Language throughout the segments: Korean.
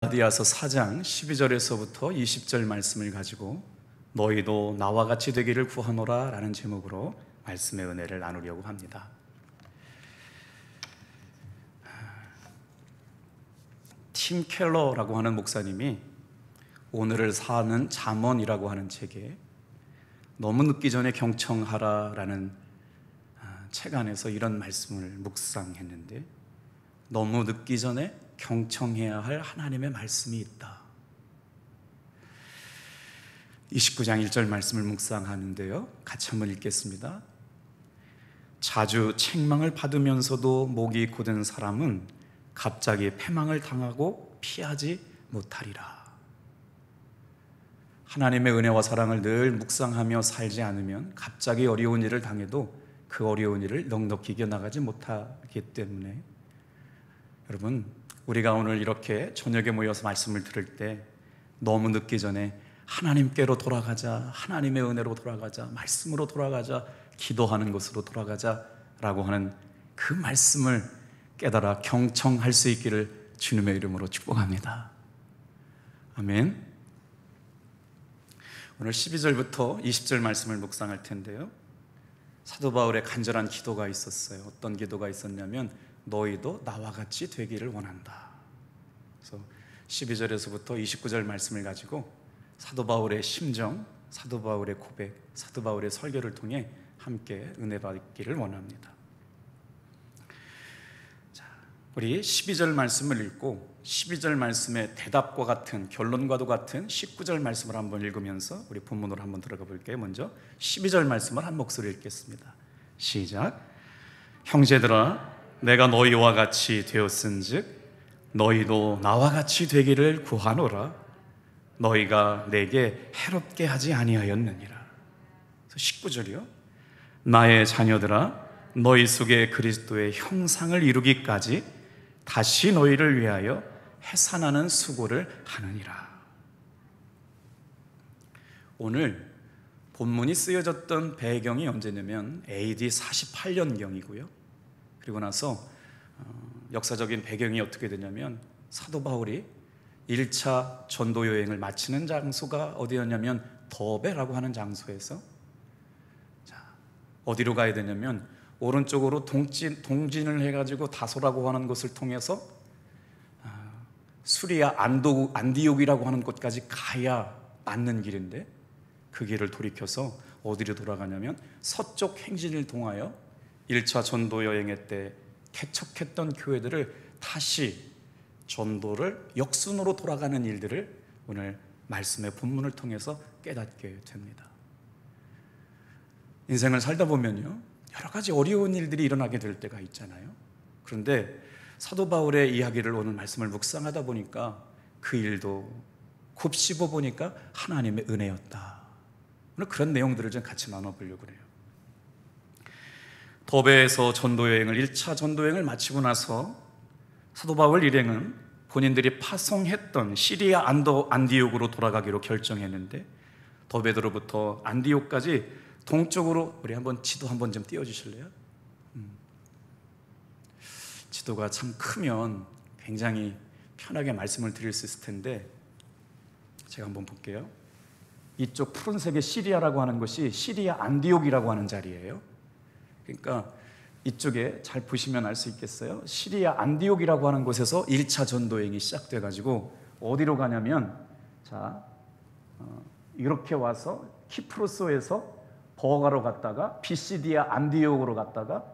갈라디아서 4장 12절에서부터 20절 말씀을 가지고 너희도 나와 같이 되기를 구하노라 라는 제목으로 말씀의 은혜를 나누려고 합니다. 팀 켈러라고 하는 목사님이 오늘을 사는 잠언이라고 하는 책에 너무 늦기 전에 경청하라 라는 책 안에서 이런 말씀을 묵상했는데, 너무 늦기 전에 경청해야 할 하나님의 말씀이 있다. 29장 1절 말씀을 묵상하는데요, 같이 한번 읽겠습니다. 자주 책망을 받으면서도 목이 곧은 사람은 갑자기 패망을 당하고 피하지 못하리라. 하나님의 은혜와 사랑을 늘 묵상하며 살지 않으면 갑자기 어려운 일을 당해도 그 어려운 일을 넉넉히 이겨나가지 못하기 때문에, 여러분, 우리가 오늘 이렇게 저녁에 모여서 말씀을 들을 때 너무 늦기 전에 하나님께로 돌아가자, 하나님의 은혜로 돌아가자, 말씀으로 돌아가자, 기도하는 것으로 돌아가자 라고 하는 그 말씀을 깨달아 경청할 수 있기를 주님의 이름으로 축복합니다. 아멘. 오늘 12절부터 20절 말씀을 묵상할 텐데요, 사도 바울의 간절한 기도가 있었어요. 어떤 기도가 있었냐면 너희도 나와 같이 되기를 원한다. 그래서 12절에서부터 29절 말씀을 가지고 사도 바울의 심정, 사도 바울의 고백, 사도 바울의 설교를 통해 함께 은혜 받기를 원합니다. 자, 우리 12절 말씀을 읽고 12절 말씀의 대답과 같은, 결론과도 같은 19절 말씀을 한번 읽으면서 우리 본문으로 한번 들어가 볼게요. 먼저 12절 말씀을 한 목소리로 읽겠습니다. 시작. 형제들아, 내가 너희와 같이 되었은즉 너희도 나와 같이 되기를 구하노라. 너희가 내게 해롭게 하지 아니하였느니라. 19절이요. 나의 자녀들아, 너희 속에 그리스도의 형상을 이루기까지 다시 너희를 위하여 해산하는 수고를 하느니라. 오늘 본문이 쓰여졌던 배경이 언제냐면 AD 48년경이고요. 그리고 나서 역사적인 배경이 어떻게 되냐면 사도 바울이 1차 전도 여행을 마치는 장소가 어디였냐면 더베라고 하는 장소에서, 자, 어디로 가야 되냐면 오른쪽으로 동진을 해가지고 다소라고 하는 곳을 통해서 수리아 안디옥이라고 하는 곳까지 가야 맞는 길인데, 그 길을 돌이켜서 어디로 돌아가냐면 서쪽 행진을 통하여 1차 전도 여행의 때 개척했던 교회들을 다시 전도를 역순으로 돌아가는 일들을 오늘 말씀의 본문을 통해서 깨닫게 됩니다. 인생을 살다 보면요, 여러 가지 어려운 일들이 일어나게 될 때가 있잖아요. 그런데 사도 바울의 이야기를 오늘 말씀을 묵상하다 보니까 그 일도 곱씹어 보니까 하나님의 은혜였다. 오늘 그런 내용들을 좀 같이 나눠보려고 해요. 더베에서 전도여행을 1차 전도여행을 마치고 나서 사도 바울 일행은 본인들이 파송했던 시리아 안디옥으로 돌아가기로 결정했는데, 더베로부터 안디옥까지 동쪽으로, 우리 한번 지도 한번 좀 띄워주실래요? 지도가 참 크면 굉장히 편하게 말씀을 드릴 수 있을 텐데 제가 한번 볼게요. 이쪽 푸른색의 시리아라고 하는 것이 시리아 안디옥이라고 하는 자리예요. 그러니까 이쪽에 잘 보시면 알 수 있겠어요? 시리아 안디옥이라고 하는 곳에서 1차 전도행이 시작돼가지고 어디로 가냐면, 자, 이렇게 와서 키프로스에서 버가로 갔다가 비시디아 안디옥으로 갔다가,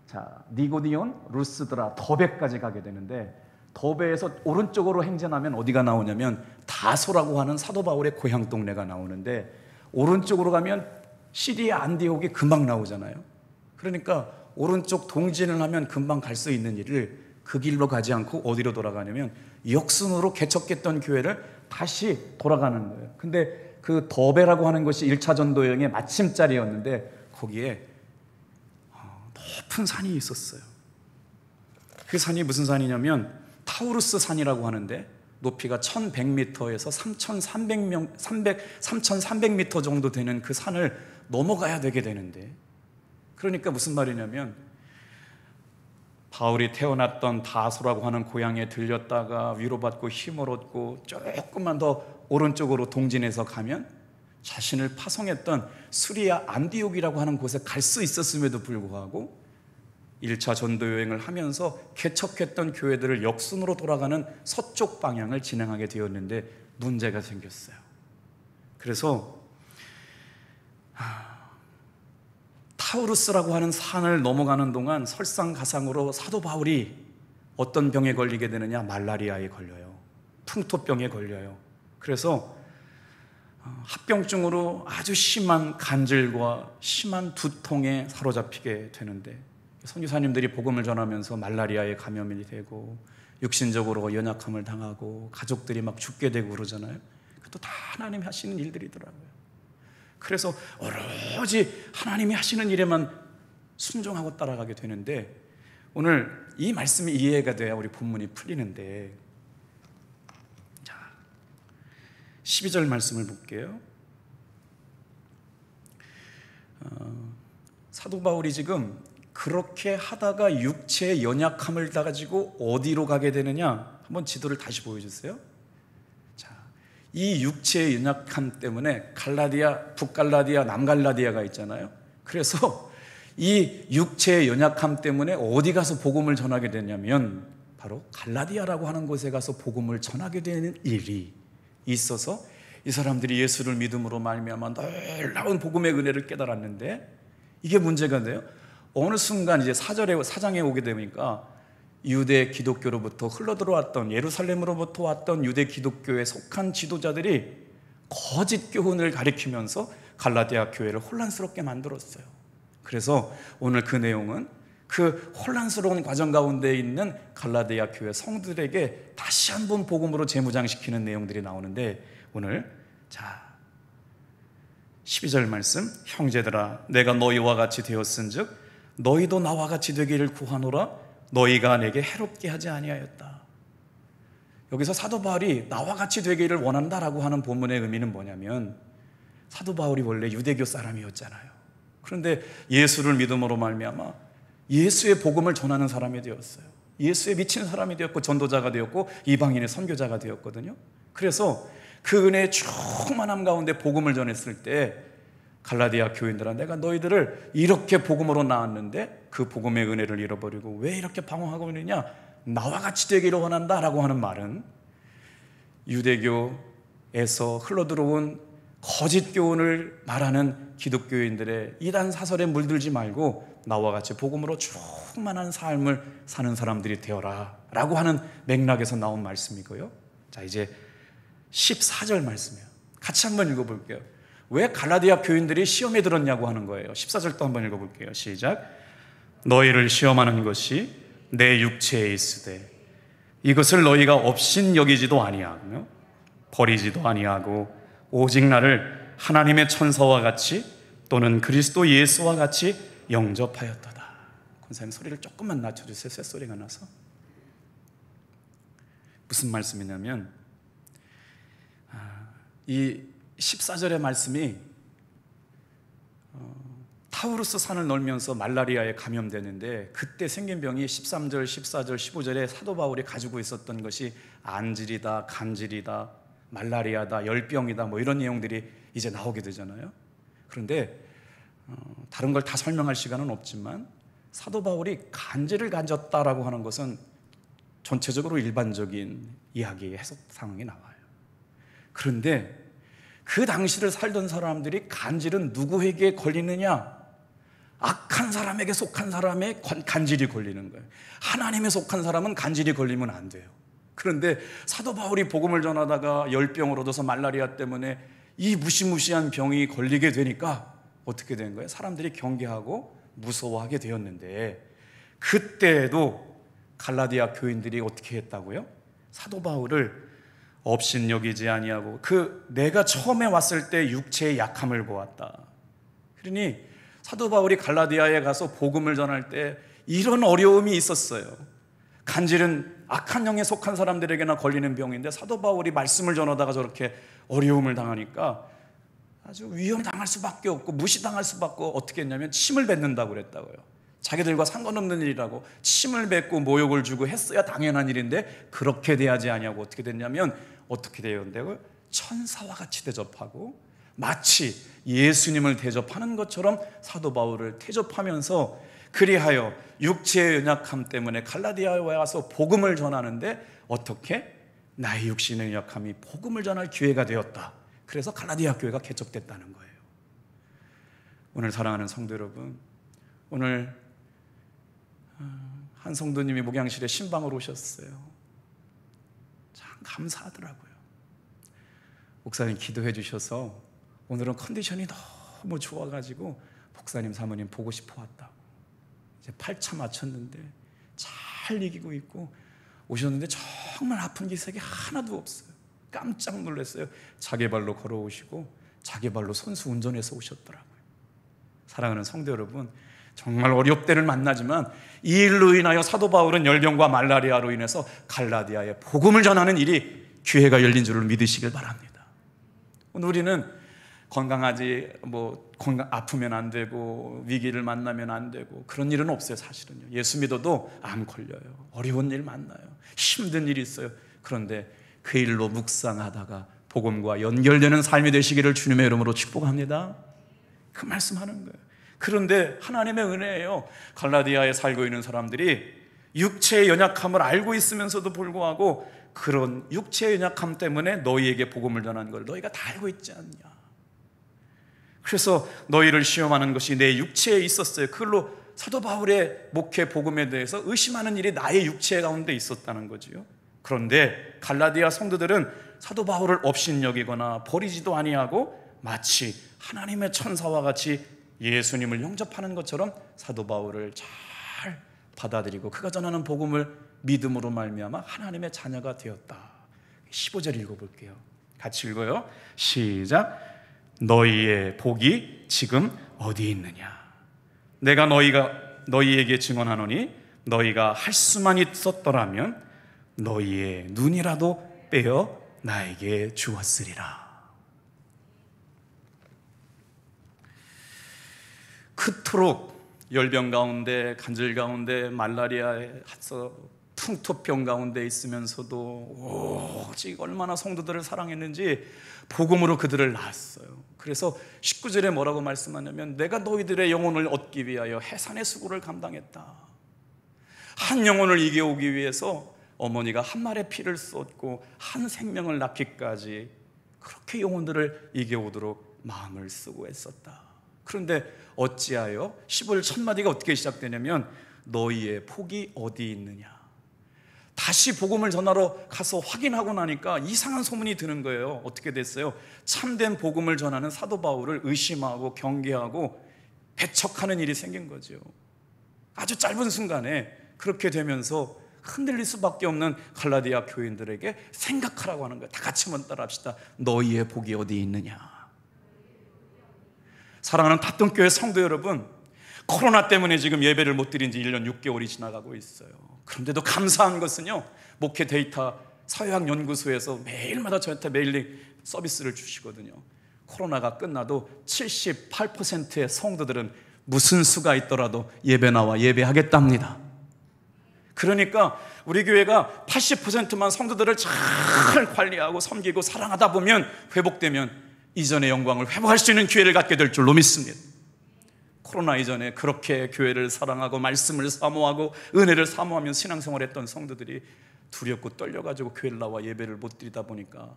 자, 니고디온, 루스드라, 더베까지 가게 되는데, 더베에서 오른쪽으로 행진하면 어디가 나오냐면 다소라고 하는 사도 바울의 고향 동네가 나오는데, 오른쪽으로 가면 시리아 안디옥이 금방 나오잖아요. 그러니까 오른쪽 동진을 하면 금방 갈 수 있는 일을 그 길로 가지 않고 어디로 돌아가냐면 역순으로 개척했던 교회를 다시 돌아가는 거예요. 근데 그 더베라고 하는 것이 1차 전도 여행의 마침자리였는데 거기에 높은 산이 있었어요. 그 산이 무슨 산이냐면 타우루스 산이라고 하는데 높이가 1100m에서 3300m 정도 되는 그 산을 넘어가야 되게 되는데, 그러니까 무슨 말이냐면 바울이 태어났던 다소라고 하는 고향에 들렸다가 위로받고 힘을 얻고 조금만 더 오른쪽으로 동진해서 가면 자신을 파송했던 수리아 안디옥이라고 하는 곳에 갈 수 있었음에도 불구하고 1차 전도 여행을 하면서 개척했던 교회들을 역순으로 돌아가는 서쪽 방향을 진행하게 되었는데 문제가 생겼어요. 그래서 타우루스라고 하는 산을 넘어가는 동안 설상가상으로 사도 바울이 어떤 병에 걸리게 되느냐, 말라리아에 걸려요. 풍토병에 걸려요. 그래서 합병증으로 아주 심한 간질과 심한 두통에 사로잡히게 되는데, 선교사님들이 복음을 전하면서 말라리아에 감염이 되고 육신적으로 연약함을 당하고 가족들이 막 죽게 되고 그러잖아요. 그것도 다 하나님이 하시는 일들이더라고요. 그래서 오로지 하나님이 하시는 일에만 순종하고 따라가게 되는데, 오늘 이 말씀이 이해가 돼야 우리 본문이 풀리는데, 자, 12절 말씀을 볼게요. 사도 바울이 지금 그렇게 하다가 육체의 연약함을 다 가지고 어디로 가게 되느냐, 한번 지도를 다시 보여주세요. 자, 이 육체의 연약함 때문에 갈라디아, 북갈라디아, 남갈라디아가 있잖아요. 그래서 이 육체의 연약함 때문에 어디 가서 복음을 전하게 되냐면 바로 갈라디아라고 하는 곳에 가서 복음을 전하게 되는 일이 있어서 이 사람들이 예수를 믿음으로 말미암아 놀라운 복음의 은혜를 깨달았는데, 이게 문제가 돼요. 어느 순간 이제 사장에 오게 되니까 유대 기독교로부터 흘러들어왔던, 예루살렘으로부터 왔던 유대 기독교에 속한 지도자들이 거짓 교훈을 가리키면서 갈라디아 교회를 혼란스럽게 만들었어요. 그래서 오늘 그 내용은 그 혼란스러운 과정 가운데 있는 갈라디아 교회 성들에게 다시 한번 복음으로 재무장시키는 내용들이 나오는데, 오늘 자 12절 말씀, 형제들아 내가 너희와 같이 되었은즉 너희도 나와 같이 되기를 구하노라. 너희가 내게 해롭게 하지 아니하였다. 여기서 사도 바울이 나와 같이 되기를 원한다라고 하는 본문의 의미는 뭐냐면, 사도 바울이 원래 유대교 사람이었잖아요. 그런데 예수를 믿음으로 말미암아 예수의 복음을 전하는 사람이 되었어요. 예수에 미친 사람이 되었고 전도자가 되었고 이방인의 선교자가 되었거든요. 그래서 그 은혜의 충만함 가운데 복음을 전했을 때 갈라디아 교인들아, 내가 너희들을 이렇게 복음으로 낳았는데 그 복음의 은혜를 잃어버리고 왜 이렇게 방황하고 있느냐, 나와 같이 되기를 원한다라고 하는 말은 유대교에서 흘러들어온 거짓 교훈을 말하는 기독교인들의 이단 사설에 물들지 말고 나와 같이 복음으로 충만한 삶을 사는 사람들이 되어라 라고 하는 맥락에서 나온 말씀이고요. 자, 이제 14절 말씀이에요. 같이 한번 읽어볼게요. 왜 갈라디아 교인들이 시험에 들었냐고 하는 거예요. 14절도 한번 읽어볼게요. 시작. 너희를 시험하는 것이 내 육체에 있으되 이것을 너희가 업신 여기지도 아니하며 버리지도 아니하고 오직 나를 하나님의 천사와 같이 또는 그리스도 예수와 같이 영접하였도다. 권사님 소리를 조금만 낮춰주세요. 쇳소리가 나서. 무슨 말씀이냐면 이 14절의 말씀이 타우루스 산을 넘으면서 말라리아에 감염되는데, 그때 생긴 병이 13절, 14절, 15절에 사도 바울이 가지고 있었던 것이 안질이다, 간질이다, 말라리아다, 열병이다, 뭐 이런 내용들이 이제 나오게 되잖아요. 그런데 다른 걸 다 설명할 시간은 없지만 사도 바울이 간질을 가졌다라고 하는 것은 전체적으로 일반적인 이야기의 해석 상황이 나와요. 그런데 그 당시를 살던 사람들이 간질은 누구에게 걸리느냐? 악한 사람에게 속한 사람의 간질이 걸리는 거예요. 하나님에 속한 사람은 간질이 걸리면 안 돼요. 그런데 사도 바울이 복음을 전하다가 열병을 얻어서 말라리아 때문에 이 무시무시한 병이 걸리게 되니까 어떻게 된 거예요? 사람들이 경계하고 무서워하게 되었는데, 그때에도 갈라디아 교인들이 어떻게 했다고요? 사도 바울을 업신 여기지 아니하고 내가 처음에 왔을 때 육체의 약함을 보았다. 그러니 사도 바울이 갈라디아에 가서 복음을 전할 때 이런 어려움이 있었어요. 간질은 악한 영에 속한 사람들에게나 걸리는 병인데 사도 바울이 말씀을 전하다가 저렇게 어려움을 당하니까 아주 위험당할 수밖에 없고 무시당할 수밖에 없고 어떻게 했냐면 침을 뱉는다고 그랬다고요. 자기들과 상관없는 일이라고 침을 뱉고 모욕을 주고 했어야 당연한 일인데 그렇게 대하지 아니하고 어떻게 됐냐면 어떻게 되었는데요? 천사와 같이 대접하고 마치 예수님을 대접하는 것처럼 사도 바울을 대접하면서 그리하여 육체의 연약함 때문에 갈라디아에 와서 복음을 전하는데 어떻게? 나의 육신의 연약함이 복음을 전할 기회가 되었다. 그래서 갈라디아 교회가 개척됐다는 거예요. 오늘 사랑하는 성도 여러분, 오늘 한 성도님이 목양실에 신방으로 오셨어요. 참 감사하더라고요. 목사님 기도해 주셔서 오늘은 컨디션이 너무 좋아가지고 목사님 사모님 보고 싶어 왔다고. 이제 8차 맞췄는데 잘 이기고 있고 오셨는데 정말 아픈 기색이 하나도 없어요. 깜짝 놀랐어요. 자기 발로 걸어오시고 자기 발로 선수 운전해서 오셨더라고요. 사랑하는 성도 여러분, 정말 어렵대를 만나지만 이 일로 인하여 사도 바울은 열병과 말라리아로 인해서 갈라디아에 복음을 전하는 일이 기회가 열린 줄을 믿으시길 바랍니다. 오늘 우리는 건강하지 아프면 안 되고 위기를 만나면 안 되고 그런 일은 없어요. 사실은요. 예수 믿어도 암 걸려요. 어려운 일 만나요. 힘든 일이 있어요. 그런데 그 일로 묵상하다가 복음과 연결되는 삶이 되시기를 주님의 이름으로 축복합니다. 그 말씀하는 거예요. 그런데 하나님의 은혜예요. 갈라디아에 살고 있는 사람들이 육체의 연약함을 알고 있으면서도 불구하고 그런 육체의 연약함 때문에 너희에게 복음을 전하는 걸 너희가 다 알고 있지 않냐. 그래서 너희를 시험하는 것이 내 육체에 있었어요. 그걸로 사도 바울의 목회 복음에 대해서 의심하는 일이 나의 육체 가운데 있었다는 거지요. 그런데 갈라디아 성도들은 사도 바울을 업신여기거나 버리지도 아니하고 마치 하나님의 천사와 같이 예수님을 영접하는 것처럼 사도 바울을 잘 받아들이고 그가 전하는 복음을 믿음으로 말미암아 하나님의 자녀가 되었다. 15절 읽어볼게요. 같이 읽어요. 시작. 너희의 복이 지금 어디 있느냐? 내가 너희에게 증언하노니 너희가 할 수만 있었더라면 너희의 눈이라도 빼어 나에게 주었으리라. 그토록 열병 가운데, 간질 가운데, 말라리아에 풍토병 가운데 있으면서도 오직 얼마나 성도들을 사랑했는지 복음으로 그들을 낳았어요. 그래서 19절에 뭐라고 말씀하냐면 내가 너희들의 영혼을 얻기 위하여 해산의 수고를 감당했다. 한 영혼을 이겨오기 위해서 어머니가 한 말의 피를 쏟고 한 생명을 낳기까지 그렇게 영혼들을 이겨오도록 마음을 쓰고 했었다. 그런데 어찌하여 15절 첫마디가 어떻게 시작되냐면 너희의 복이 어디 있느냐. 다시 복음을 전하러 가서 확인하고 나니까 이상한 소문이 드는 거예요. 어떻게 됐어요? 참된 복음을 전하는 사도 바울을 의심하고 경계하고 배척하는 일이 생긴 거죠. 아주 짧은 순간에 그렇게 되면서 흔들릴 수밖에 없는 갈라디아 교인들에게 생각하라고 하는 거예요. 다 같이 한번 따라합시다. 너희의 복이 어디 있느냐. 사랑하는 닷동교회 성도 여러분, 코로나 때문에 지금 예배를 못 드린 지 1년 6개월이 지나가고 있어요. 그런데도 감사한 것은요, 목회 데이터 사회학연구소에서 매일마다 저한테 메일링 서비스를 주시거든요. 코로나가 끝나도 78%의 성도들은 무슨 수가 있더라도 예배 나와 예배하겠답니다. 그러니까 우리 교회가 80%만 성도들을 잘 관리하고 섬기고 사랑하다 보면 회복되면 이전의 영광을 회복할 수 있는 기회를 갖게 될 줄로 믿습니다. 코로나 이전에 그렇게 교회를 사랑하고 말씀을 사모하고 은혜를 사모하며 신앙생활했던 성도들이 두렵고 떨려가지고 교회를 나와 예배를 못 드리다 보니까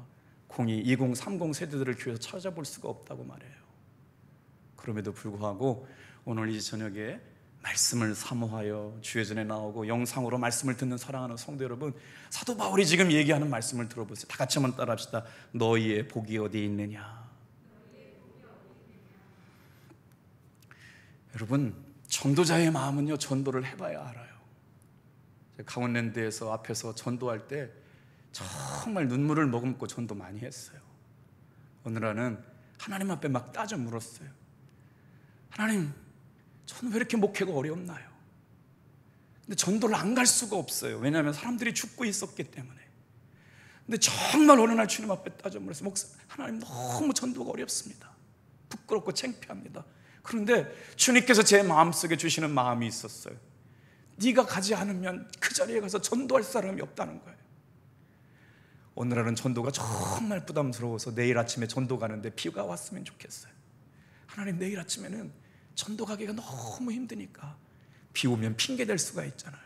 02, 20, 30 세대들을 교회에서 찾아볼 수가 없다고 말해요. 그럼에도 불구하고 오늘 이 저녁에 말씀을 사모하여 주예전에 나오고 영상으로 말씀을 듣는 사랑하는 성도 여러분, 사도 바울이 지금 얘기하는 말씀을 들어보세요. 다 같이 한번 따라합시다. 너희의 복이 어디 있느냐. 여러분, 전도자의 마음은요, 전도를 해봐야 알아요. 강원랜드에서 앞에서 전도할 때 정말 눈물을 머금고 전도 많이 했어요. 어느 날은 하나님 앞에 막 따져 물었어요. 하나님, 저는 왜 이렇게 목회가 어렵나요? 근데 전도를 안 갈 수가 없어요. 왜냐하면 사람들이 죽고 있었기 때문에. 근데 정말 어느 날 주님 앞에 따져 물었어요. 목사, 하나님, 너무 전도가 어렵습니다. 부끄럽고 창피합니다. 그런데 주님께서 제 마음속에 주시는 마음이 있었어요. 네가 가지 않으면 그 자리에 가서 전도할 사람이 없다는 거예요. 어느 날은 전도가 정말 부담스러워서 내일 아침에 전도 가는데 비가 왔으면 좋겠어요. 하나님, 내일 아침에는 전도 가기가 너무 힘드니까. 비 오면 핑계 댈 수가 있잖아요.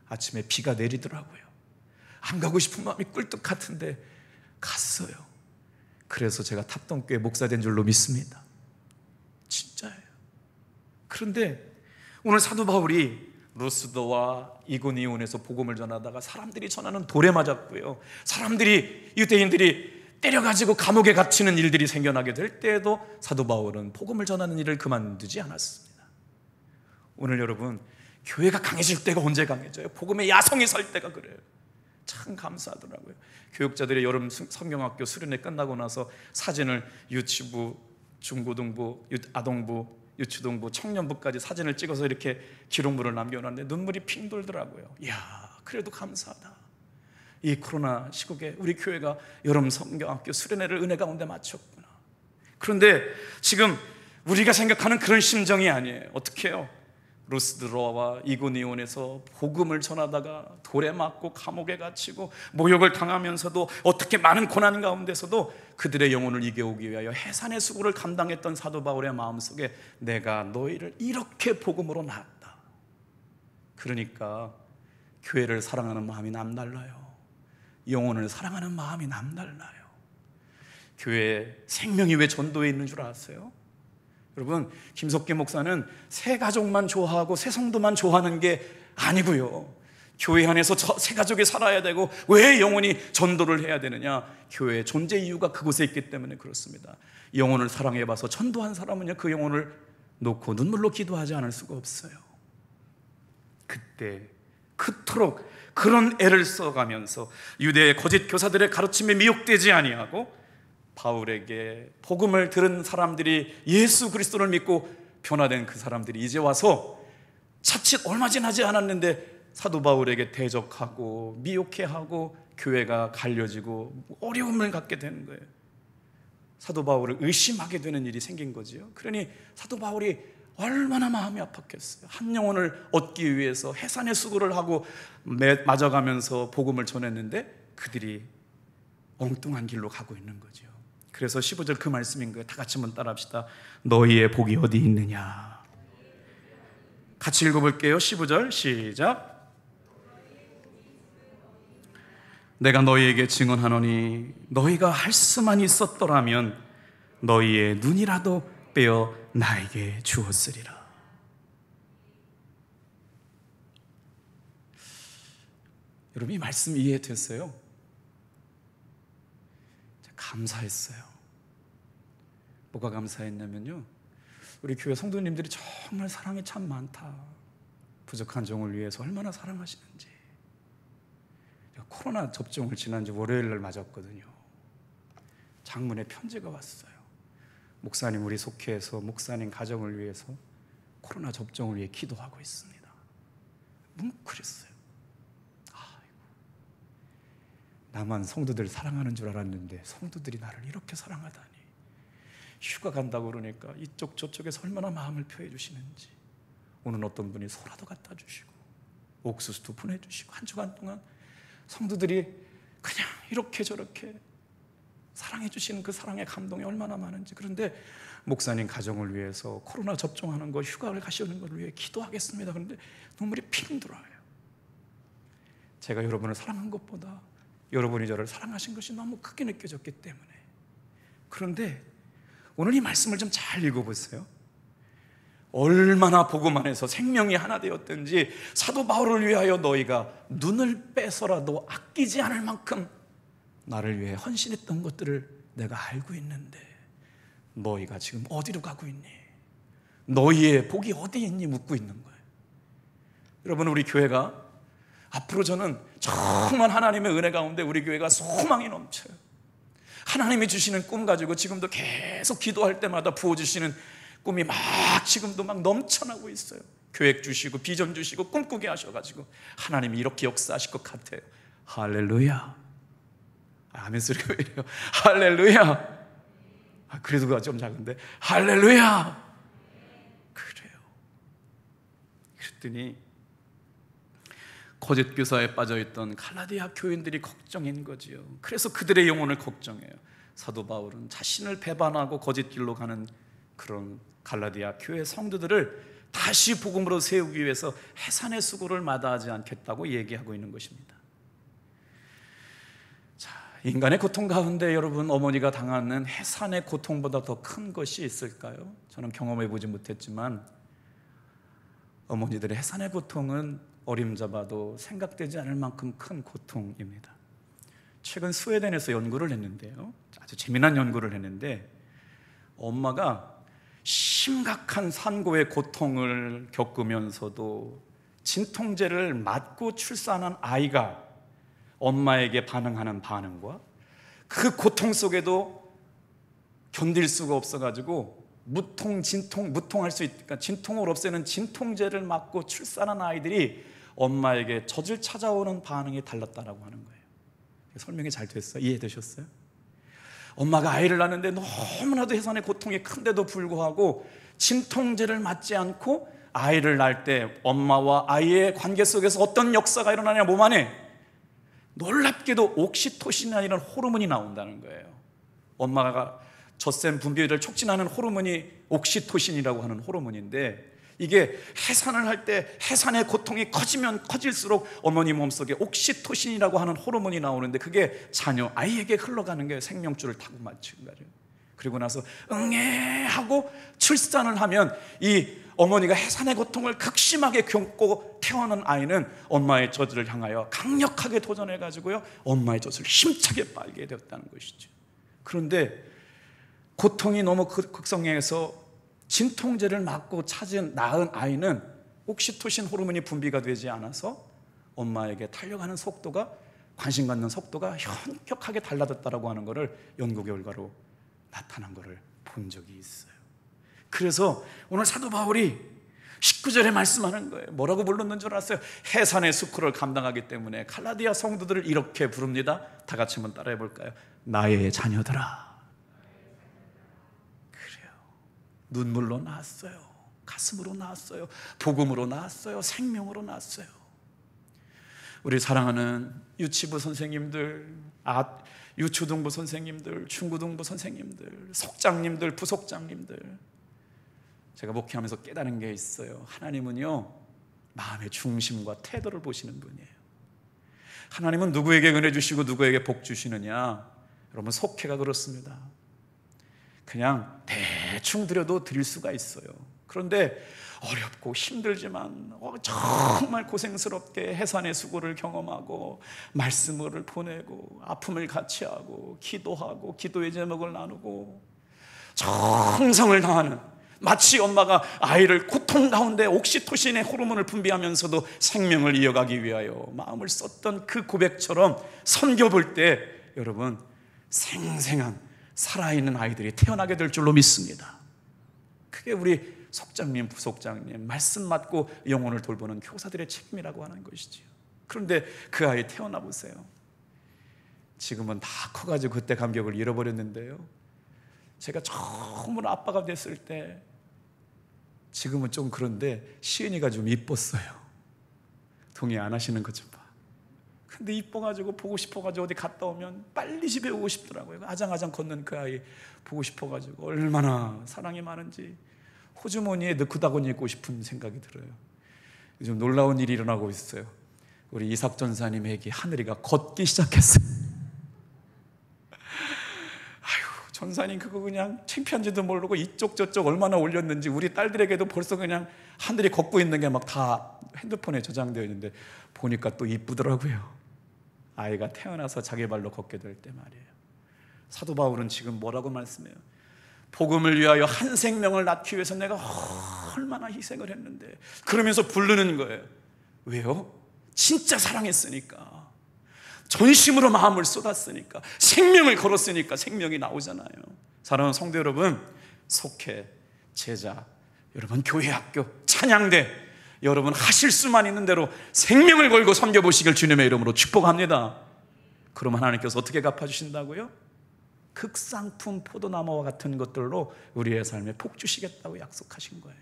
아침에 비가 내리더라고요. 안 가고 싶은 마음이 꿀떡 같은데 갔어요. 그래서 제가 탑동교회 목사 된 줄로 믿습니다. 진짜예요. 그런데 오늘 사도 바울이 루스더와 이고니온에서 복음을 전하다가 사람들이 전하는 돌에 맞았고요, 사람들이, 유대인들이 때려가지고 감옥에 갇히는 일들이 생겨나게 될 때에도 사도 바울은 복음을 전하는 일을 그만두지 않았습니다. 오늘 여러분, 교회가 강해질 때가 언제 강해져요? 복음의 야성이 설 때가 그래요. 참 감사하더라고요. 교육자들의 여름 성경학교 수련회 끝나고 나서 사진을 유치부, 중고등부, 아동부, 유치동부, 청년부까지 사진을 찍어서 이렇게 기록물을 남겨놨는데 눈물이 핑 돌더라고요. 이야, 그래도 감사하다. 이 코로나 시국에 우리 교회가 여름 성경학교 수련회를 은혜 가운데 마쳤구나. 그런데 지금 우리가 생각하는 그런 심정이 아니에요. 어떻게 해요? 루스드로와 이고니온에서 복음을 전하다가 돌에 맞고 감옥에 갇히고 모욕을 당하면서도 어떻게 많은 고난 가운데서도 그들의 영혼을 이겨오기 위하여 해산의 수고를 감당했던 사도 바울의 마음속에 내가 너희를 이렇게 복음으로 낳았다. 그러니까 교회를 사랑하는 마음이 남달라요. 영혼을 사랑하는 마음이 남달라요. 교회에 생명이 왜 전도에 있는 줄 아세요? 여러분, 김석기 목사는 새 가족만 좋아하고 새 성도만 좋아하는 게 아니고요, 교회 안에서 새 가족이 살아야 되고 왜 영혼이 전도를 해야 되느냐? 교회의 존재 이유가 그곳에 있기 때문에 그렇습니다. 영혼을 사랑해봐서 전도한 사람은요, 그 영혼을 놓고 눈물로 기도하지 않을 수가 없어요. 그때 그토록 그런 애를 써가면서 유대의 거짓 교사들의 가르침에 미혹되지 아니하고 바울에게 복음을 들은 사람들이 예수 그리스도를 믿고 변화된 그 사람들이 이제 와서 자칫 얼마 지나지 않았는데 사도 바울에게 대적하고 미혹해하고 교회가 갈려지고 어려움을 갖게 되는 거예요. 사도 바울을 의심하게 되는 일이 생긴 거지요. 그러니 사도 바울이 얼마나 마음이 아팠겠어요. 한 영혼을 얻기 위해서 해산의 수고를 하고 맞아가면서 복음을 전했는데 그들이 엉뚱한 길로 가고 있는 거죠. 그래서 15절 그 말씀인 거예요. 다 같이 한번 따라합시다. 너희의 복이 어디 있느냐. 같이 읽어볼게요. 15절 시작. 내가 너희에게 증언하노니 너희가 할 수만 있었더라면 너희의 눈이라도 빼어 나에게 주었으리라. 여러분, 이 말씀 이해됐어요? 감사했어요. 뭐가 감사했냐면요, 우리 교회 성도님들이 정말 사랑이 참 많다. 부족한 종을 위해서 얼마나 사랑하시는지. 코로나 접종을 지난주 월요일 날 맞았거든요. 장문의 편지가 왔어요. 목사님, 우리 속회에서 목사님 가정을 위해서 코로나 접종을 위해 기도하고 있습니다. 뭉클했어요. 나만 성도들 사랑하는 줄 알았는데 성도들이 나를 이렇게 사랑하다니. 휴가 간다고 그러니까 이쪽 저쪽에서 얼마나 마음을 표해 주시는지. 오늘 어떤 분이 소라도 갖다 주시고 옥수수도 보내주시고 한 주간 동안 성도들이 그냥 이렇게 저렇게 사랑해 주시는 그 사랑의 감동이 얼마나 많은지. 그런데 목사님 가정을 위해서 코로나 접종하는 거, 휴가를 가시는 걸 위해 기도하겠습니다. 그런데 눈물이 핑 돌아요. 제가 여러분을 사랑한 것보다 여러분이 저를 사랑하신 것이 너무 크게 느껴졌기 때문에. 그런데 오늘 이 말씀을 좀 잘 읽어보세요. 얼마나 복음 안에서 생명이 하나 되었든지 사도 바울을 위하여 너희가 눈을 빼서라도 아끼지 않을 만큼 나를 위해 헌신했던 것들을 내가 알고 있는데 너희가 지금 어디로 가고 있니? 너희의 복이 어디 있니? 묻고 있는 거예요. 여러분, 우리 교회가 앞으로 저는 정말 하나님의 은혜 가운데 우리 교회가 소망이 넘쳐요. 하나님이 주시는 꿈 가지고 지금도 계속 기도할 때마다 부어주시는 꿈이 막 지금도 막 넘쳐나고 있어요. 계획 주시고 비전 주시고 꿈꾸게 하셔가지고 하나님이 이렇게 역사하실 것 같아요. 할렐루야. 아멘 소리가 왜 이래요? 할렐루야. 그래도 좀 작은데 할렐루야. 그랬더니 거짓 교사에 빠져있던 갈라디아 교인들이 걱정인 거지요. 그래서 그들의 영혼을 걱정해요. 사도 바울은 자신을 배반하고 거짓 길로 가는 그런 갈라디아 교회 성도들을 다시 복음으로 세우기 위해서 해산의 수고를 마다하지 않겠다고 얘기하고 있는 것입니다. 자, 인간의 고통 가운데 여러분, 어머니가 당하는 해산의 고통보다 더 큰 것이 있을까요? 저는 경험해 보지 못했지만 어머니들의 해산의 고통은 어림잡아도 생각되지 않을 만큼 큰 고통입니다. 최근 스웨덴에서 연구를 했는데요, 아주 재미난 연구를 했는데, 엄마가 심각한 산고의 고통을 겪으면서도 진통제를 맞고 출산한 아이가 엄마에게 반응하는 반응과 그 고통 속에도 견딜 수가 없어가지고 무통할 수 있으니까 진통을 없애는 진통제를 맞고 출산한 아이들이 엄마에게 젖을 찾아오는 반응이 달랐다라고 하는 거예요. 설명이 잘 됐어요? 이해되셨어요? 엄마가 아이를 낳는데 너무나도 해산의 고통이 큰데도 불구하고 진통제를 맞지 않고 아이를 낳을 때 엄마와 아이의 관계 속에서 어떤 역사가 일어나냐, 몸 안에 놀랍게도 옥시토신이라는 호르몬이 나온다는 거예요. 엄마가 젖샘 분비를 촉진하는 호르몬이 옥시토신이라고 하는 호르몬인데, 이게 해산을 할 때 해산의 고통이 커지면 커질수록 어머니 몸속에 옥시토신이라고 하는 호르몬이 나오는데, 그게 자녀 아이에게 흘러가는 게 생명줄을 타고 맞춘 거죠. 그리고 나서 응애 하고 출산을 하면 이 어머니가 해산의 고통을 극심하게 겪고 태어난 아이는 엄마의 젖을 향하여 강력하게 도전해 가지고요, 엄마의 젖을 힘차게 빨게 되었다는 것이죠. 그런데 고통이 너무 극성해서 진통제를 맞고 낳은 아이는 옥시토신 호르몬이 분비가 되지 않아서 엄마에게 달려가는 속도가, 관심 갖는 속도가 현격하게 달라졌다라고 하는 것을 연구 결과로 나타난 것을 본 적이 있어요. 그래서 오늘 사도 바울이 19절에 말씀하는 거예요. 뭐라고 불렀는 줄 아세요? 해산의 수고를 감당하기 때문에 갈라디아 성도들을 이렇게 부릅니다. 다 같이 한번 따라해 볼까요? 나의 자녀들아. 눈물로 낳았어요. 가슴으로 낳았어요. 복음으로 낳았어요. 생명으로 낳았어요. 우리 사랑하는 유치부 선생님들, 유초등부 선생님들, 중고등부 선생님들, 속장님들, 부속장님들, 제가 목회하면서 깨달은 게 있어요. 하나님은요, 마음의 중심과 태도를 보시는 분이에요. 하나님은 누구에게 은혜 주시고 누구에게 복 주시느냐, 여러분 속회가 그렇습니다. 그냥 대충 드려도 드릴 수가 있어요. 그런데 어렵고 힘들지만 정말 고생스럽게 해산의 수고를 경험하고 말씀을 보내고 아픔을 같이 하고 기도하고 기도의 제목을 나누고 정성을 다하는, 마치 엄마가 아이를 고통 가운데 옥시토신의 호르몬을 분비하면서도 생명을 이어가기 위하여 마음을 썼던 그 고백처럼 섬겨볼 때 여러분, 생생한 살아있는 아이들이 태어나게 될 줄로 믿습니다. 그게 우리 속장님, 부속장님, 말씀 맞고 영혼을 돌보는 교사들의 책임이라고 하는 것이지요. 그런데 그 아이 태어나 보세요. 지금은 다 커가지고 그때 감격을 잃어버렸는데요, 제가 처음으로 아빠가 됐을 때, 지금은 좀 그런데 시은이가 좀 이뻤어요. 동의 안 하시는 것 좀 봐. 근데 이뻐가지고 보고 싶어가지고 어디 갔다 오면 빨리 집에 오고 싶더라고요. 아장아장 걷는 그 아이 보고 싶어가지고 얼마나 사랑이 많은지 호주머니에 넣고 다니고 있고 싶은 생각이 들어요. 요즘 놀라운 일이 일어나고 있어요. 우리 이삭 전사님에게 하늘이가 걷기 시작했어요. 아유, 전사님 그거 그냥 창피한지도 모르고 이쪽 저쪽 얼마나 올렸는지, 우리 딸들에게도 벌써 그냥 하늘이 걷고 있는 게 막 다 핸드폰에 저장되어 있는데 보니까 또 이쁘더라고요. 아이가 태어나서 자기 발로 걷게 될 때 말이에요. 사도 바울은 지금 뭐라고 말씀해요? 복음을 위하여 한 생명을 낳기 위해서 내가 얼마나 희생을 했는데, 그러면서 부르는 거예요. 왜요? 진짜 사랑했으니까, 전심으로 마음을 쏟았으니까, 생명을 걸었으니까 생명이 나오잖아요. 사랑하는 성도 여러분, 속회, 제자, 여러분 교회, 학교, 찬양대, 여러분 하실 수만 있는 대로 생명을 걸고 섬겨보시길 주님의 이름으로 축복합니다. 그럼 하나님께서 어떻게 갚아주신다고요? 극상품 포도나무와 같은 것들로 우리의 삶에 복 주시겠다고 약속하신 거예요.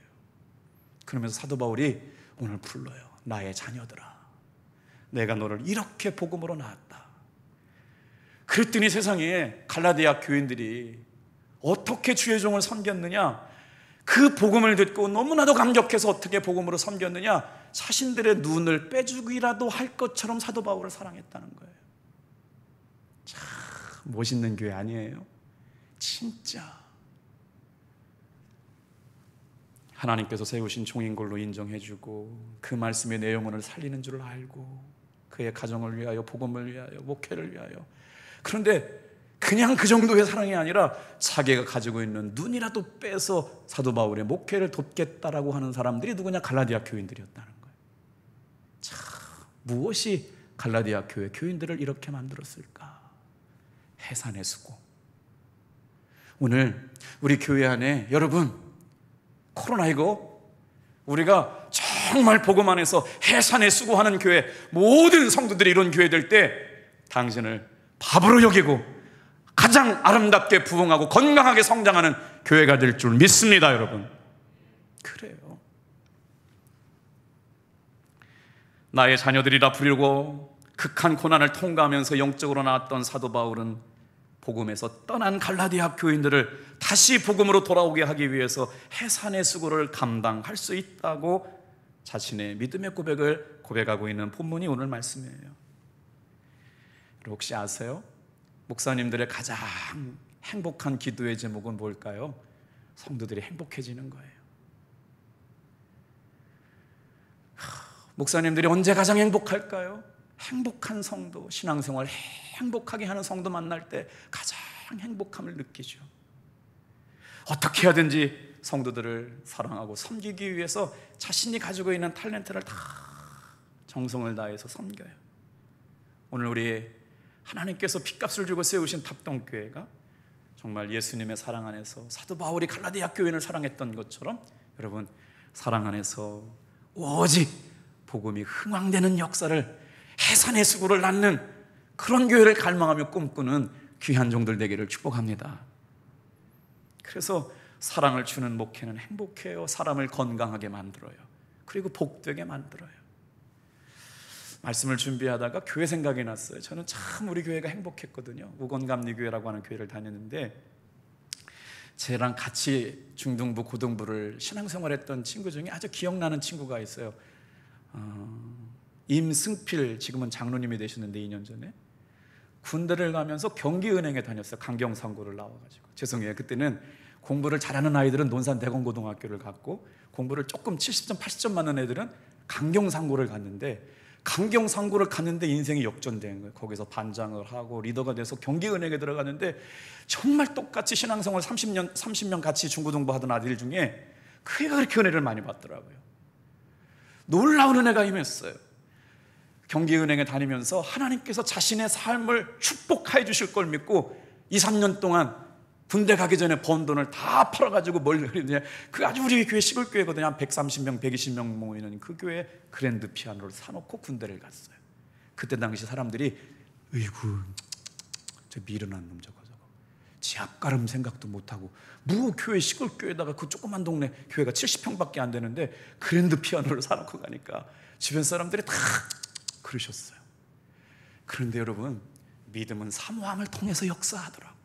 그러면서 사도 바울이 오늘 불러요. 나의 자녀들아, 내가 너를 이렇게 복음으로 낳았다. 그랬더니 세상에 갈라디아 교인들이 어떻게 주의 종을 섬겼느냐, 그 복음을 듣고 너무나도 감격해서 어떻게 복음으로 섬겼느냐, 자신들의 눈을 빼주기라도 할 것처럼 사도 바울을 사랑했다는 거예요. 참 멋있는 교회 아니에요? 진짜 하나님께서 세우신 종인 걸로 인정해주고 그 말씀의 내용을 살리는 줄 알고 그의 가정을 위하여, 복음을 위하여, 목회를 위하여. 그런데 그냥 그 정도의 사랑이 아니라 자기가 가지고 있는 눈이라도 빼서 사도 바울의 목회를 돕겠다라고 하는 사람들이 누구냐? 갈라디아 교인들이었다는 거예요. 참, 무엇이 갈라디아 교회 교인들을 이렇게 만들었을까? 해산의 수고. 오늘 우리 교회 안에 여러분, 코로나19 우리가 정말 복음 안에서 해산의 수고하는 교회, 모든 성도들이 이런 교회 될 때 당신을 밥으로 여기고 가장 아름답게 부흥하고 건강하게 성장하는 교회가 될 줄 믿습니다, 여러분. 그래요. 나의 자녀들이라 부르고 극한 고난을 통과하면서 영적으로 나왔던 사도 바울은 복음에서 떠난 갈라디아 교인들을 다시 복음으로 돌아오게 하기 위해서 해산의 수고를 감당할 수 있다고 자신의 믿음의 고백을 고백하고 있는 본문이 오늘 말씀이에요. 혹시 아세요? 목사님들의 가장 행복한 기도의 제목은 뭘까요? 성도들이 행복해지는 거예요. 목사님들이 언제 가장 행복할까요? 행복한 성도, 신앙생활 행복하게 하는 성도 만날 때 가장 행복함을 느끼죠. 어떻게 하든지 성도들을 사랑하고 섬기기 위해서 자신이 가지고 있는 탤런트를 다 정성을 다해서 섬겨요. 오늘 우리 하나님께서 핏값을 주고 세우신 답동교회가 정말 예수님의 사랑 안에서 사도 바울이 갈라디아 교인을 사랑했던 것처럼 여러분, 사랑 안에서 오직 복음이 흥왕되는 역사를, 해산의 수고를 낳는 그런 교회를 갈망하며 꿈꾸는 귀한 종들 되기를 축복합니다. 그래서 사랑을 주는 목회는 행복해요. 사람을 건강하게 만들어요. 그리고 복되게 만들어요. 말씀을 준비하다가 교회 생각이 났어요. 저는 참 우리 교회가 행복했거든요. 우건감리교회라고 하는 교회를 다녔는데 쟤랑 같이 중등부, 고등부를 신앙생활했던 친구 중에 아주 기억나는 친구가 있어요. 임승필, 지금은 장로님이 되셨는데 2년 전에 군대를 가면서 경기은행에 다녔어요. 강경상고를 나와가지고. 죄송해요. 그때는 공부를 잘하는 아이들은 논산대공고등학교를 갔고 공부를 조금 70점, 80점 맞는 애들은 강경상고를 갔는데, 강경상고를 갔는데 인생이 역전된 거예요. 거기서 반장을 하고 리더가 돼서 경기은행에 들어갔는데 정말 똑같이 신앙생활 30년 같이 중고등부 하던 아들 중에 그 애가 그렇게 은혜를 많이 받더라고요. 놀라운 은혜가 임했어요. 경기은행에 다니면서 하나님께서 자신의 삶을 축복해 주실 걸 믿고 2, 3년 동안 군대 가기 전에 번 돈을 다 팔아가지고 뭘 그러냐, 그 아주 우리 교회 시골교회거든요. 한 130명, 120명 모이는 그 교회 그랜드 피아노를 사놓고 군대를 갔어요. 그때 당시 사람들이 으이구, 저 미련한 놈 저거 지 앞가름 생각도 못하고 뭐 교회 시골교회에다가 그 조그만 동네 교회가 70평밖에 안 되는데 그랜드 피아노를 사놓고 가니까 주변 사람들이 다 그러셨어요. 그런데 여러분, 믿음은 사모함을 통해서 역사하더라고요.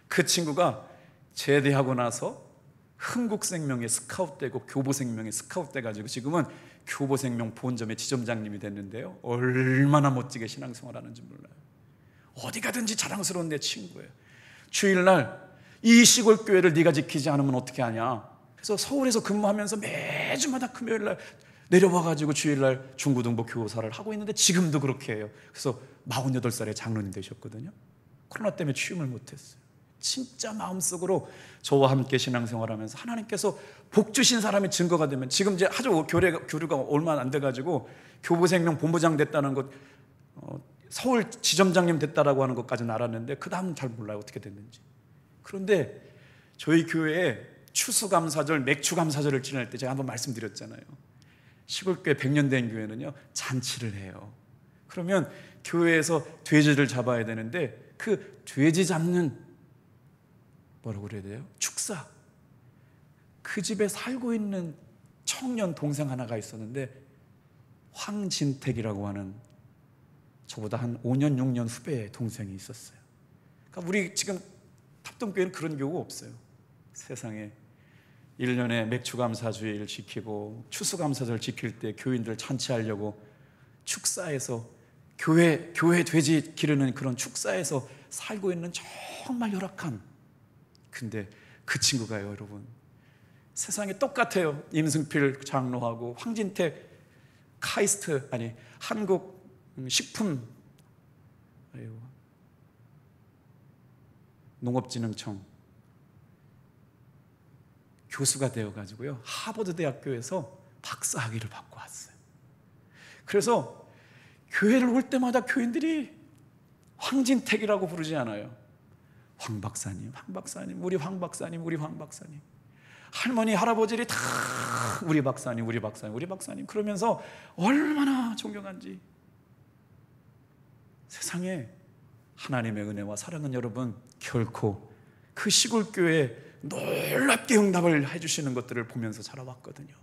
그 친구가 제대하고 나서 흥국생명에 스카웃되고 교보생명에 스카웃돼가지고 지금은 교보생명 본점의 지점장님이 됐는데요, 얼마나 멋지게 신앙생활하는지 몰라요. 어디 가든지 자랑스러운 내 친구예요. 주일날 이 시골교회를 네가 지키지 않으면 어떻게 하냐, 그래서 서울에서 근무하면서 매주마다 금요일날 내려와가지고 주일날 중고등부 교사를 하고 있는데 지금도 그렇게 해요. 그래서 48살에 장로님 되셨거든요. 코로나 때문에 취임을 못했어요. 진짜 마음속으로 저와 함께 신앙생활하면서 하나님께서 복 주신 사람의 증거가 되면, 지금 이제 아주 교류가 얼마 안 돼가지고 교보생명 본부장 됐다는 것, 서울 지점장님 됐다라고 하는 것까지는 알았는데 그 다음은 잘 몰라요, 어떻게 됐는지. 그런데 저희 교회에 추수감사절, 맥추감사절을 지낼 때 제가 한번 말씀드렸잖아요. 시골교회 100년 된 교회는요 잔치를 해요. 그러면 교회에서 돼지를 잡아야 되는데 그 돼지 잡는, 뭐라고 그래야 돼요? 축사. 그 집에 살고 있는 청년 동생 하나가 있었는데 황진택이라고 하는 저보다 한 5년 6년 후배의 동생이 있었어요. 그러니까 우리 지금 탑동교회는 그런 교우가 없어요. 세상에 1년에 맥추감사주일 지키고 추수감사절 지킬 때 교인들 잔치하려고 축사에서 교회 돼지 기르는 그런 축사에서 살고 있는 정말 열악한, 근데 그 친구가요, 여러분, 세상에 똑같아요. 임승필 장로하고 황진택 카이스트, 아니 한국 식품 농업진흥청 교수가 되어가지고요, 하버드 대학교에서 박사학위를 받고 왔어요. 그래서 교회를 올 때마다 교인들이 황진택이라고 부르지 않아요. 황 박사님, 황 박사님, 우리 황 박사님, 우리 황 박사님. 할머니 할아버지들이 다 우리 박사님, 우리 박사님, 우리 박사님 그러면서 얼마나 존경한지. 세상에 하나님의 은혜와 사랑은 여러분 결코 그 시골 교회에 놀랍게 응답을 해주시는 것들을 보면서 자라왔거든요.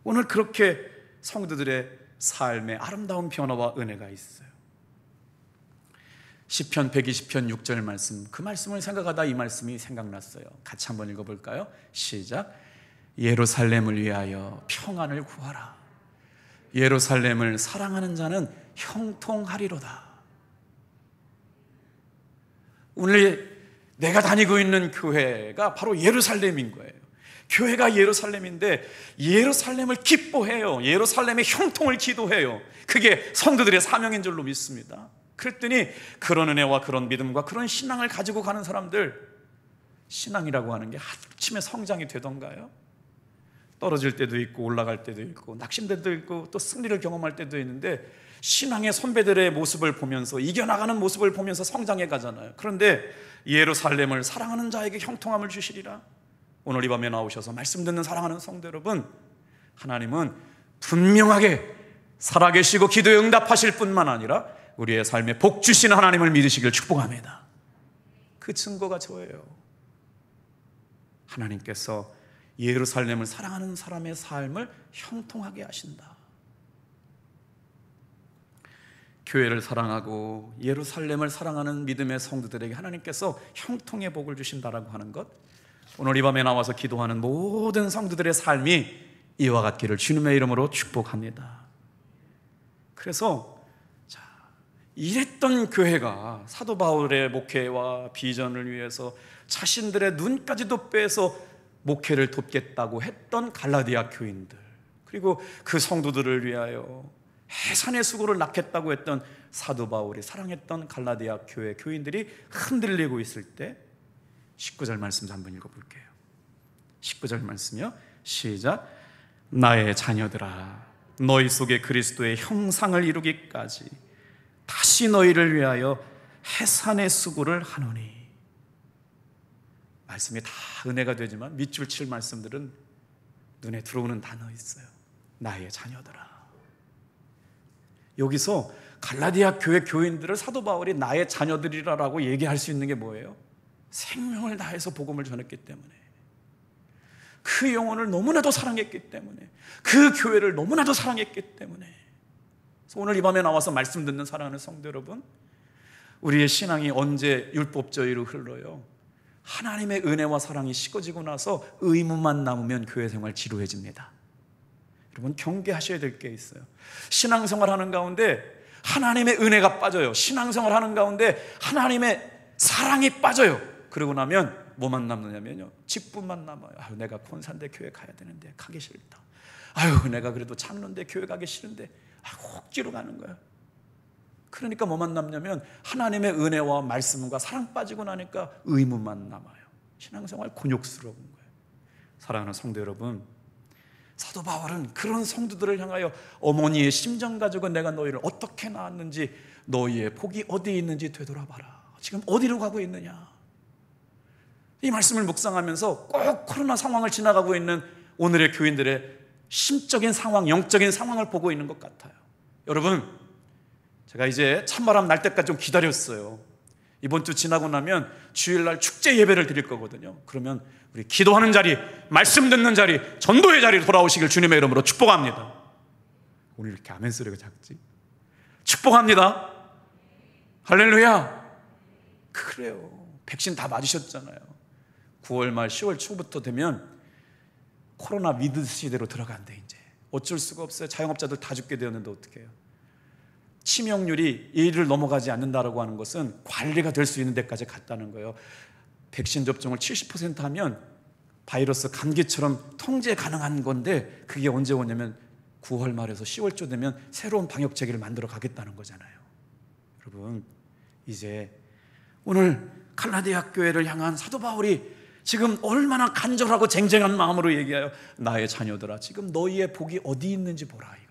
오늘 그렇게 성도들의 삶에 아름다운 변화와 은혜가 있어요. 시편 120편 6절 말씀, 그 말씀을 생각하다 이 말씀이 생각났어요. 같이 한번 읽어볼까요? 시작. 예루살렘을 위하여 평안을 구하라. 예루살렘을 사랑하는 자는 형통하리로다. 오늘 내가 다니고 있는 교회가 바로 예루살렘인 거예요. 교회가 예루살렘인데 예루살렘을 기뻐해요. 예루살렘의 형통을 기도해요. 그게 성도들의 사명인 줄로 믿습니다. 그랬더니 그런 은혜와 그런 믿음과 그런 신앙을 가지고 가는 사람들, 신앙이라고 하는 게 한침에 성장이 되던가요? 떨어질 때도 있고 올라갈 때도 있고 낙심될 때도 있고 또 승리를 경험할 때도 있는데, 신앙의 선배들의 모습을 보면서 이겨나가는 모습을 보면서 성장해 가잖아요. 그런데 예루살렘을 사랑하는 자에게 형통함을 주시리라. 오늘 이 밤에 나오셔서 말씀 듣는 사랑하는 성도 여러분, 하나님은 분명하게 살아계시고 기도에 응답하실 뿐만 아니라 우리의 삶에 복 주시는 하나님을 믿으시길 축복합니다. 그 증거가 저예요. 하나님께서 예루살렘을 사랑하는 사람의 삶을 형통하게 하신다. 교회를 사랑하고 예루살렘을 사랑하는 믿음의 성도들에게 하나님께서 형통의 복을 주신다라고 하는 것, 오늘 이 밤에 나와서 기도하는 모든 성도들의 삶이 이와 같기를 주님의 이름으로 축복합니다. 그래서 이랬던 교회가 사도 바울의 목회와 비전을 위해서 자신들의 눈까지도 빼서 목회를 돕겠다고 했던 갈라디아 교인들, 그리고 그 성도들을 위하여 해산의 수고를 낳겠다고 했던 사도 바울이 사랑했던 갈라디아 교회 교인들이 흔들리고 있을 때 19절 말씀 한번 읽어볼게요. 19절 말씀이요, 시작. 나의 자녀들아, 너희 속에 그리스도의 형상을 이루기까지 다시 너희를 위하여 해산의 수고를 하노니. 말씀이 다 은혜가 되지만 밑줄 칠 말씀들은 눈에 들어오는 단어 있어요. 나의 자녀들아. 여기서 갈라디아 교회 교인들을 사도 바울이 나의 자녀들이라고 얘기할 수 있는 게 뭐예요? 생명을 다해서 복음을 전했기 때문에, 그 영혼을 너무나도 사랑했기 때문에, 그 교회를 너무나도 사랑했기 때문에. 그래서 오늘 이 밤에 나와서 말씀 듣는 사랑하는 성도 여러분, 우리의 신앙이 언제 율법주의로 흘러요? 하나님의 은혜와 사랑이 식어지고 나서 의무만 남으면 교회 생활 지루해집니다. 여러분 경계하셔야 될 게 있어요. 신앙생활 하는 가운데 하나님의 은혜가 빠져요. 신앙생활 하는 가운데 하나님의 사랑이 빠져요. 그러고 나면 뭐만 남느냐면요, 직분만 남아요. 아유, 내가 콘산대 교회 가야 되는데 가기 싫다. 아유, 내가 그래도 창론대 교회 가기 싫은데 억지로 가는 거예요. 그러니까 뭐만 남냐면 하나님의 은혜와 말씀과 사랑 빠지고 나니까 의무만 남아요. 신앙생활 곤욕스러운 거예요. 사랑하는 성도 여러분, 사도 바울은 그런 성도들을 향하여 어머니의 심정 가지고 내가 너희를 어떻게 낳았는지, 너희의 복이 어디에 있는지 되돌아봐라. 지금 어디로 가고 있느냐. 이 말씀을 묵상하면서 꼭 코로나 상황을 지나가고 있는 오늘의 교인들의 심적인 상황, 영적인 상황을 보고 있는 것 같아요. 여러분, 제가 이제 찬바람 날 때까지 좀 기다렸어요. 이번 주 지나고 나면 주일날 축제 예배를 드릴 거거든요. 그러면 우리 기도하는 자리, 말씀 듣는 자리, 전도의 자리로 돌아오시길 주님의 이름으로 축복합니다. 오늘 이렇게 아멘 소리가 작지? 축복합니다. 할렐루야. 그래요. 백신 다 맞으셨잖아요. 9월 말 10월 초부터 되면 코로나 미드 시대로 들어간대. 이제 어쩔 수가 없어요. 자영업자들 다 죽게 되었는데 어떡해요. 치명률이 1을 넘어가지 않는다라고 하는 것은 관리가 될 수 있는 데까지 갔다는 거예요. 백신 접종을 70% 하면 바이러스 감기처럼 통제 가능한 건데 그게 언제 오냐면 9월 말에서 10월 초 되면 새로운 방역 체계를 만들어 가겠다는 거잖아요. 여러분, 이제 오늘 갈라디아 교회를 향한 사도 바울이 지금 얼마나 간절하고 쟁쟁한 마음으로 얘기해요. 나의 자녀들아, 지금 너희의 복이 어디 있는지 보라 이거예요.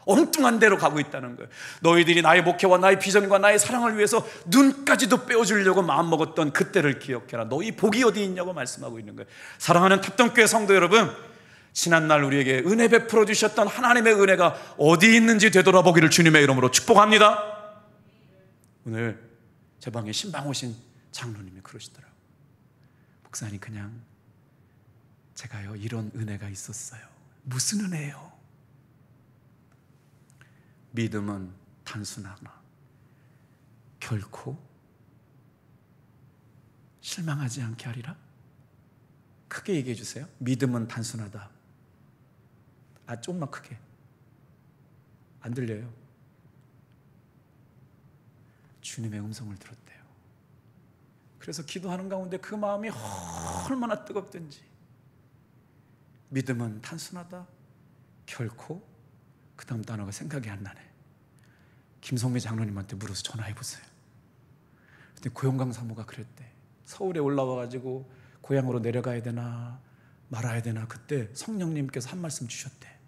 엉뚱한 데로 가고 있다는 거예요. 너희들이 나의 목회와 나의 비전과 나의 사랑을 위해서 눈까지도 빼어주려고 마음먹었던 그때를 기억해라. 너희 복이 어디 있냐고 말씀하고 있는 거예요. 사랑하는 탑동교회 성도 여러분, 지난날 우리에게 은혜 베풀어 주셨던 하나님의 은혜가 어디 있는지 되돌아보기를 주님의 이름으로 축복합니다. 오늘 제 방에 신방 오신 장로님이 그러시더라고요. 목사님, 그냥 제가요 이런 은혜가 있었어요. 무슨 은혜예요? 믿음은 단순하나 결코 실망하지 않게 하리라. 크게 얘기해 주세요. 믿음은 단순하다. 조금만 크게. 안 들려요. 주님의 음성을 들었대요. 그래서 기도하는 가운데 그 마음이 얼마나 뜨겁든지. 믿음은 단순하다. 결코, 그 다음 단어가 생각이 안 나네. 김성배 장로님한테 물어서 전화해 보세요. 그때 고영강 사모가 그랬대. 서울에 올라와가지고 고향으로 내려가야 되나 말아야 되나. 그때 성령님께서 한 말씀 주셨대.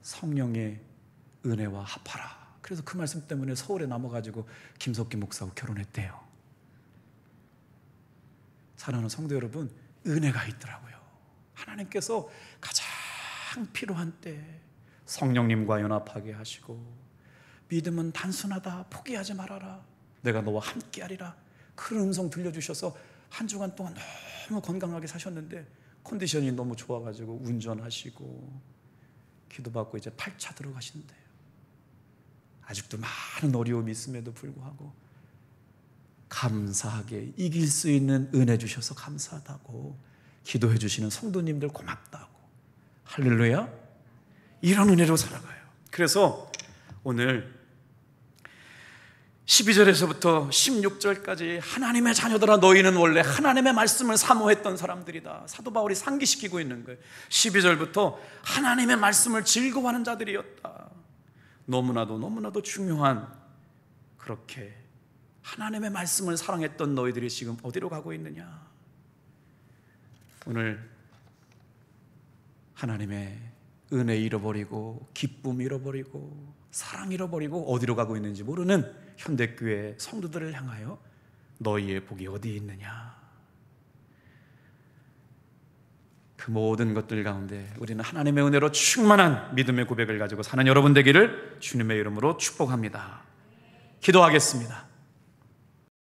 성령의 은혜와 합하라. 그래서 그 말씀 때문에 서울에 남아가지고 김석기 목사하고 결혼했대요. 사랑하는 성도 여러분, 은혜가 있더라고요. 하나님께서 가장 필요한 때 성령님과 연합하게 하시고, 믿음은 단순하다. 포기하지 말아라. 내가 너와 함께하리라. 그런 음성 들려주셔서 한 주간 동안 너무 건강하게 사셨는데 컨디션이 너무 좋아가지고 운전하시고 기도받고 이제 8차 들어가신대요. 아직도 많은 어려움이 있음에도 불구하고 감사하게 이길 수 있는 은혜 주셔서 감사하다고 기도해 주시는 성도님들 고맙다고. 할렐루야. 이런 은혜로 살아가요. 그래서 오늘 12절에서부터 16절까지 하나님의 자녀들아, 너희는 원래 하나님의 말씀을 사모했던 사람들이다. 사도 바울이 상기시키고 있는 거예요. 12절부터 하나님의 말씀을 즐거워하는 자들이었다. 너무나도 중요한, 그렇게 하나님의 말씀을 사랑했던 너희들이 지금 어디로 가고 있느냐. 오늘 하나님의 은혜 잃어버리고 기쁨 잃어버리고 사랑 잃어버리고 어디로 가고 있는지 모르는 현대교회 성도들을 향하여 너희의 복이 어디 있느냐. 그 모든 것들 가운데 우리는 하나님의 은혜로 충만한 믿음의 고백을 가지고 사는 여러분 되기를 주님의 이름으로 축복합니다. 기도하겠습니다.